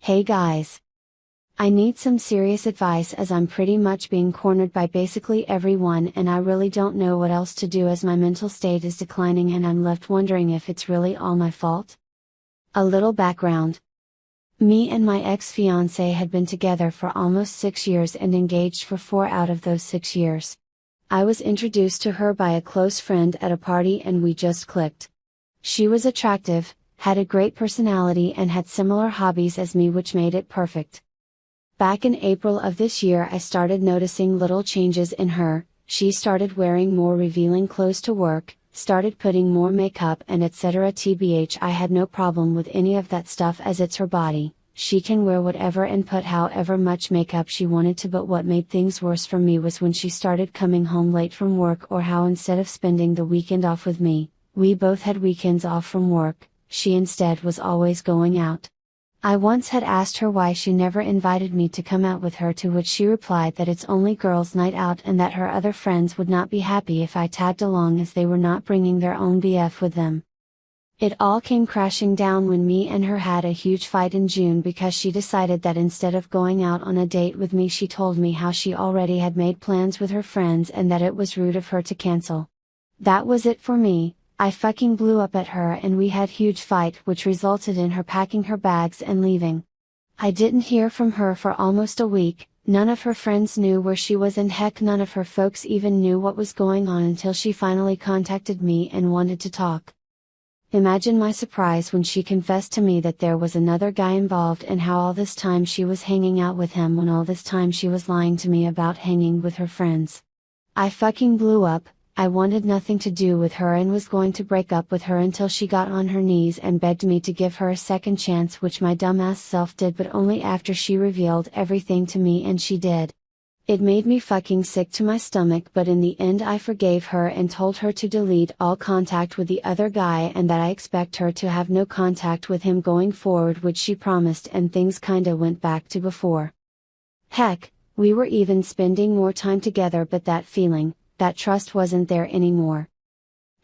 Hey guys! I need some serious advice as I'm pretty much being cornered by basically everyone and I really don't know what else to do as my mental state is declining and I'm left wondering if it's really all my fault. A little background. Me and my ex-fiancé had been together for almost 6 years and engaged for 4 out of those 6 years. I was introduced to her by a close friend at a party and we just clicked. She was attractive, had a great personality and had similar hobbies as me, which made it perfect. Back in April of this year I started noticing little changes in her. She started wearing more revealing clothes to work, started putting more makeup and etc. TBH, I had no problem with any of that stuff as it's her body. She can wear whatever and put however much makeup she wanted to, but what made things worse for me was when she started coming home late from work, or how instead of spending the weekend off with me, we both had weekends off from work, she instead was always going out. I once had asked her why she never invited me to come out with her, to which she replied that it's only girls' night out and that her other friends would not be happy if I tagged along as they were not bringing their own BF with them. It all came crashing down when me and her had a huge fight in June because she decided that instead of going out on a date with me, she told me how she already had made plans with her friends and that it was rude of her to cancel. That was it for me. I fucking blew up at her and we had huge fight, which resulted in her packing her bags and leaving. I didn't hear from her for almost a week, none of her friends knew where she was and heck none of her folks even knew what was going on until she finally contacted me and wanted to talk. Imagine my surprise when she confessed to me that there was another guy involved and how all this time she was hanging out with him when all this time she was lying to me about hanging with her friends. I fucking blew up. I wanted nothing to do with her and was going to break up with her until she got on her knees and begged me to give her a second chance, which my dumbass self did, but only after she revealed everything to me, and she did. It made me fucking sick to my stomach, but in the end I forgave her and told her to delete all contact with the other guy and that I expect her to have no contact with him going forward, which she promised, and things kinda went back to before. Heck, we were even spending more time together, but that feeling, that trust wasn't there anymore.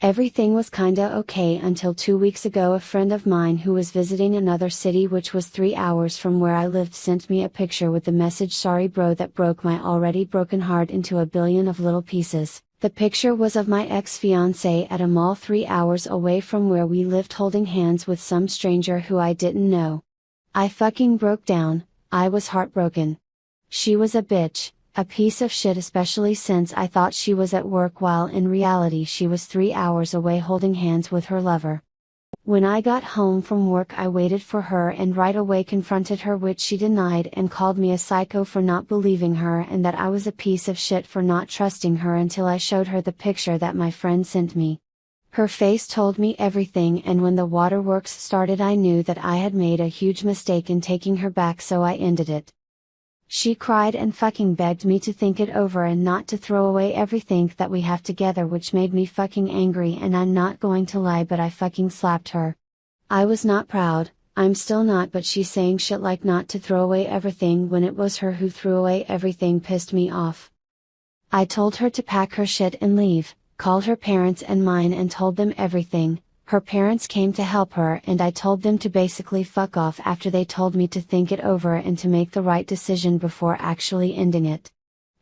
Everything was kinda okay until 2 weeks ago a friend of mine who was visiting another city, which was 3 hours from where I lived, sent me a picture with the message, "Sorry bro, that broke my already broken heart into a billion of little pieces." The picture was of my ex-fiancé at a mall 3 hours away from where we lived, holding hands with some stranger who I didn't know. I fucking broke down. I was heartbroken. She was a bitch. A piece of shit, especially since I thought she was at work while in reality she was 3 hours away holding hands with her lover. When I got home from work I waited for her and right away confronted her, which she denied and called me a psycho for not believing her and that I was a piece of shit for not trusting her until I showed her the picture that my friend sent me. Her face told me everything, and when the waterworks started I knew that I had made a huge mistake in taking her back, so I ended it. She cried and fucking begged me to think it over and not to throw away everything that we have together, which made me fucking angry, and I'm not going to lie, but I fucking slapped her. I was not proud, I'm still not, but she saying shit like not to throw away everything when it was her who threw away everything pissed me off. I told her to pack her shit and leave, called her parents and mine and told them everything. Her parents came to help her and I told them to basically fuck off after they told me to think it over and to make the right decision before actually ending it.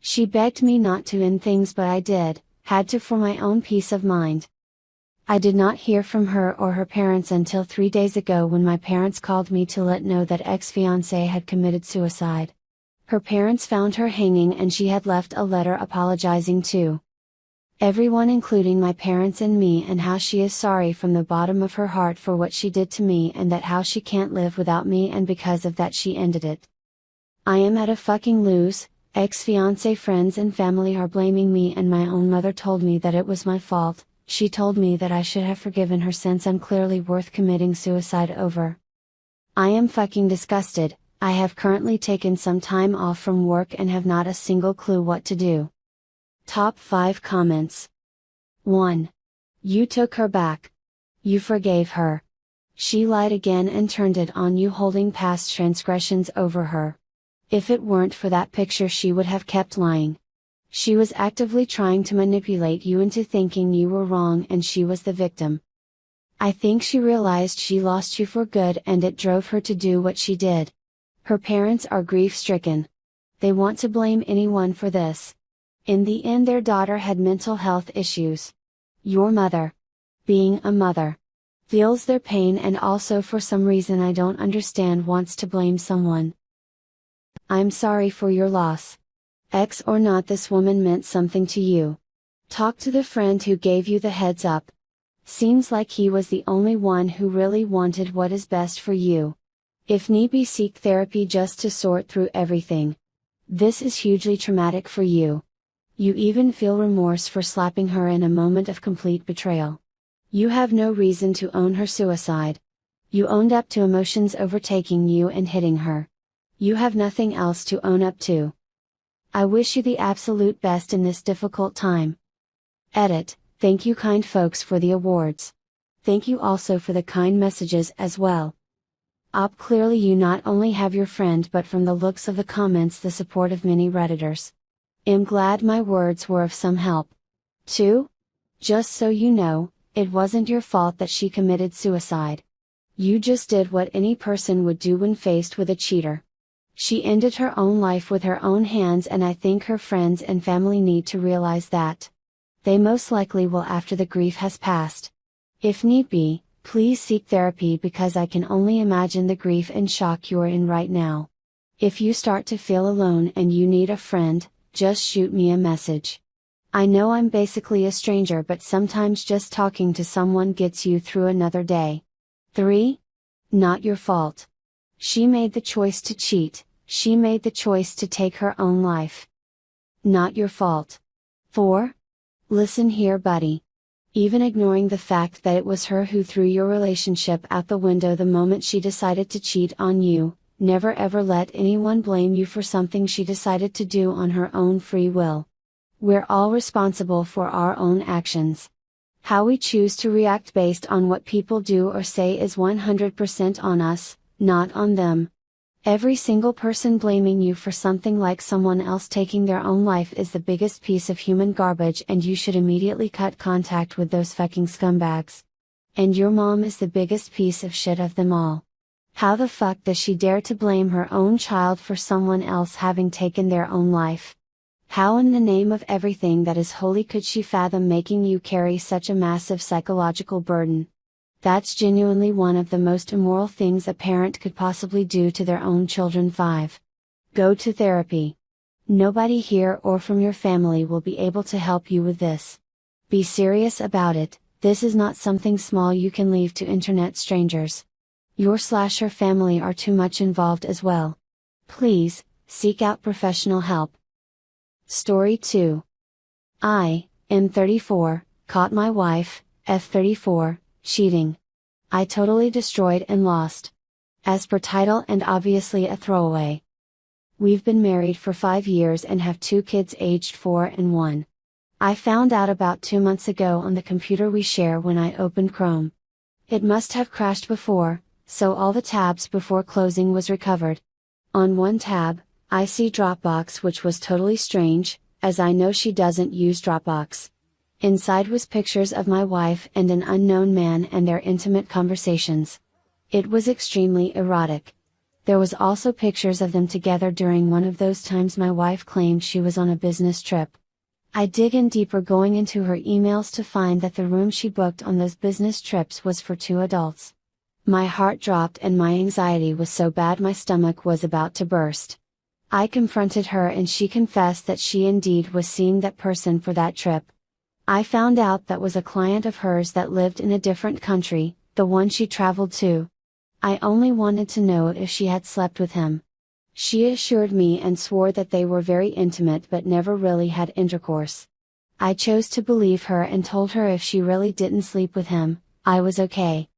She begged me not to end things, but I did, had to, for my own peace of mind. I did not hear from her or her parents until 3 days ago when my parents called me to let know that ex-fiancé had committed suicide. Her parents found her hanging and she had left a letter apologizing to everyone, including my parents and me, and how she is sorry from the bottom of her heart for what she did to me and that how she can't live without me and because of that she ended it. I am at a fucking lose. Ex-fiancé friends and family are blaming me and my own mother told me that it was my fault. She told me that I should have forgiven her since I'm clearly worth committing suicide over. I am fucking disgusted. I have currently taken some time off from work and have not a single clue what to do. Top 5 comments. 1. You took her back. You forgave her. She lied again and turned it on you, holding past transgressions over her. If it weren't for that picture she would have kept lying. She was actively trying to manipulate you into thinking you were wrong and she was the victim. I think she realized she lost you for good and it drove her to do what she did. Her parents are grief-stricken. They want to blame anyone for this. In the end, their daughter had mental health issues. Your mother, being a mother, feels their pain and also for some reason I don't understand wants to blame someone. I'm sorry for your loss. Ex or not, this woman meant something to you. Talk to the friend who gave you the heads up. Seems like he was the only one who really wanted what is best for you. If need be, seek therapy just to sort through everything. This is hugely traumatic for you. You even feel remorse for slapping her in a moment of complete betrayal. You have no reason to own her suicide. You owned up to emotions overtaking you and hitting her. You have nothing else to own up to. I wish you the absolute best in this difficult time. Edit. Thank you, kind folks, for the awards. Thank you also for the kind messages as well. Op, clearly you not only have your friend but from the looks of the comments the support of many Redditors. Am glad my words were of some help. 2. Just so you know, it wasn't your fault that she committed suicide. You just did what any person would do when faced with a cheater. She ended her own life with her own hands, and I think her friends and family need to realize that. They most likely will after the grief has passed. If need be, please seek therapy because I can only imagine the grief and shock you are in right now. If you start to feel alone and you need a friend, just shoot me a message. I know I'm basically a stranger, but sometimes just talking to someone gets you through another day. 3. Not your fault. She made the choice to cheat, she made the choice to take her own life. Not your fault. 4. Listen here, buddy. Even ignoring the fact that it was her who threw your relationship out the window the moment she decided to cheat on you, never ever let anyone blame you for something she decided to do on her own free will. We're all responsible for our own actions. How we choose to react based on what people do or say is 100% on us, not on them. Every single person blaming you for something like someone else taking their own life is the biggest piece of human garbage, and you should immediately cut contact with those fucking scumbags. And your mom is the biggest piece of shit of them all. How the fuck does she dare to blame her own child for someone else having taken their own life? How in the name of everything that is holy could she fathom making you carry such a massive psychological burden? That's genuinely one of the most immoral things a parent could possibly do to their own children. 5. Go to therapy. Nobody here or from your family will be able to help you with this. Be serious about it. This is not something small you can leave to internet strangers. Your/her family are too much involved as well. Please, seek out professional help. Story 2. I, M34, caught my wife, F34, cheating. I totally destroyed and lost. As per title and obviously a throwaway. We've been married for 5 years and have 2 kids aged 4 and 1. I found out about 2 months ago on the computer we share when I opened Chrome. It must have crashed before, so all the tabs before closing was recovered. On one tab, I see Dropbox, which was totally strange, as I know she doesn't use Dropbox. Inside was pictures of my wife and an unknown man and their intimate conversations. It was extremely erotic. There was also pictures of them together during one of those times my wife claimed she was on a business trip. I dig in deeper, going into her emails to find that the room she booked on those business trips was for 2 adults. My heart dropped and my anxiety was so bad my stomach was about to burst. I confronted her and she confessed that she indeed was seeing that person for that trip. I found out that was a client of hers that lived in a different country, the one she traveled to. I only wanted to know if she had slept with him. She assured me and swore that they were very intimate but never really had intercourse. I chose to believe her and told her if she really didn't sleep with him, I was okay.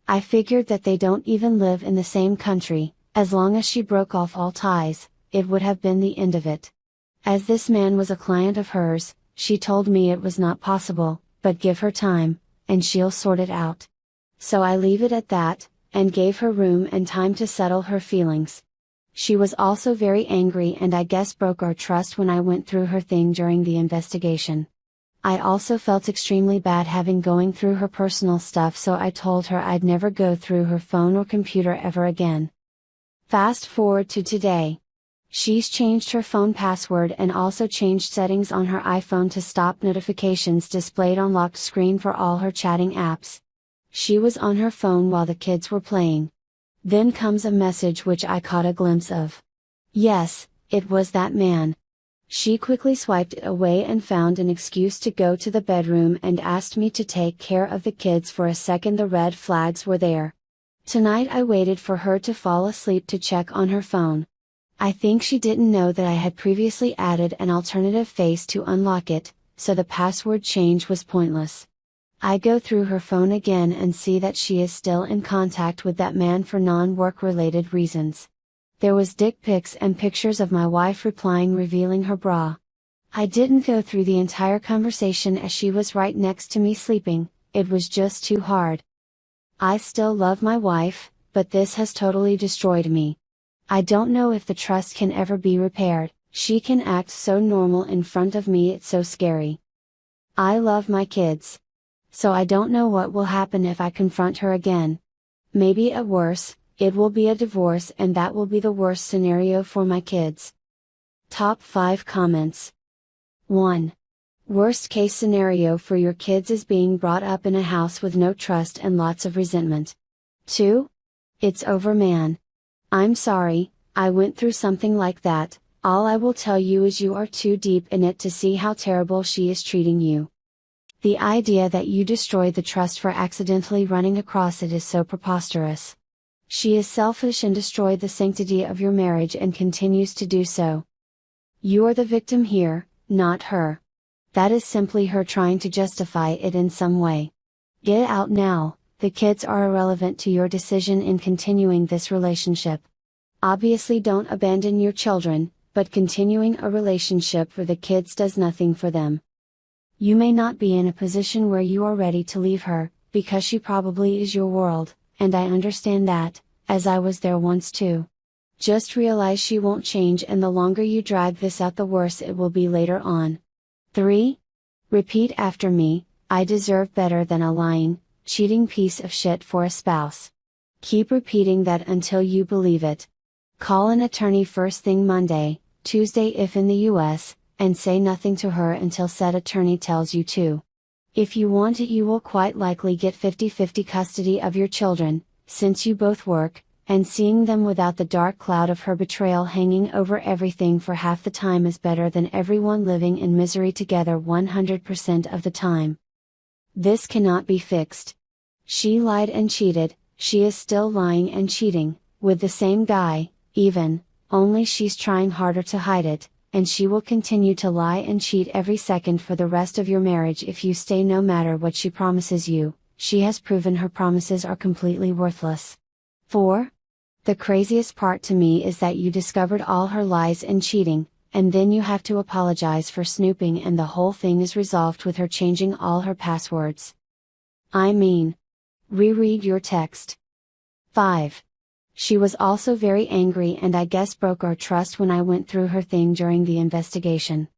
I figured that they don't even live in the same country, as long as she broke off all ties, it would have been the end of it. As this man was a client of hers, she told me it was not possible, but give her time, and she'll sort it out. So I leave it at that, and gave her room and time to settle her feelings. She was also very angry and I guess broke our trust when I went through her thing during the investigation. I also felt extremely bad having going through her personal stuff, so I told her I'd never go through her phone or computer ever again. Fast forward to today. She's changed her phone password and also changed settings on her iPhone to stop notifications displayed on locked screen for all her chatting apps. She was on her phone while the kids were playing. Then comes a message which I caught a glimpse of. Yes, it was that man. She quickly swiped it away and found an excuse to go to the bedroom and asked me to take care of the kids for a second. The red flags were there. Tonight I waited for her to fall asleep to check on her phone. I think she didn't know that I had previously added an alternative face to unlock it, so the password change was pointless. I go through her phone again and see that she is still in contact with that man for non-work related reasons. There was dick pics and pictures of my wife replying revealing her bra. I didn't go through the entire conversation as she was right next to me sleeping, it was just too hard. I still love my wife, but this has totally destroyed me. I don't know if the trust can ever be repaired. She can act so normal in front of me, it's so scary. I love my kids. So I don't know what will happen if I confront her again. Maybe at worst, it will be a divorce, and that will be the worst scenario for my kids. Top 5 comments. 1. Worst case scenario for your kids is being brought up in a house with no trust and lots of resentment. 2. It's over, man. I'm sorry, I went through something like that. All I will tell you is you are too deep in it to see how terrible she is treating you. The idea that you destroyed the trust for accidentally running across it is so preposterous. She is selfish and destroyed the sanctity of your marriage and continues to do so. You are the victim here, not her. That is simply her trying to justify it in some way. Get out now. The kids are irrelevant to your decision in continuing this relationship. Obviously don't abandon your children, but continuing a relationship for the kids does nothing for them. You may not be in a position where you are ready to leave her, because she probably is your world, and I understand that, as I was there once too. Just realize she won't change, and the longer you drag this out the worse it will be later on. 3. Repeat after me, I deserve better than a lying, cheating piece of shit for a spouse. Keep repeating that until you believe it. Call an attorney first thing Monday, Tuesday if in the US, and say nothing to her until said attorney tells you to. If you want it, you will quite likely get 50-50 custody of your children, since you both work, and seeing them without the dark cloud of her betrayal hanging over everything for half the time is better than everyone living in misery together 100% of the time. This cannot be fixed. She lied and cheated, she is still lying and cheating, with the same guy, only she's trying harder to hide it, and she will continue to lie and cheat every second for the rest of your marriage if you stay, no matter what she promises you. She has proven her promises are completely worthless. 4. The craziest part to me is that you discovered all her lies and cheating, and then you have to apologize for snooping, and the whole thing is resolved with her changing all her passwords. I mean, reread your text. 5. She was also very angry and I guess broke our trust when I went through her thing during the investigation.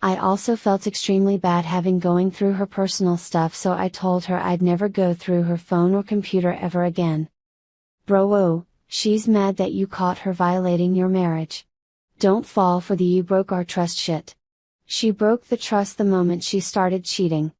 I also felt extremely bad having going through her personal stuff, so I told her I'd never go through her phone or computer ever again. Bro, she's mad that you caught her violating your marriage. Don't fall for the you broke our trust shit. She broke the trust the moment she started cheating.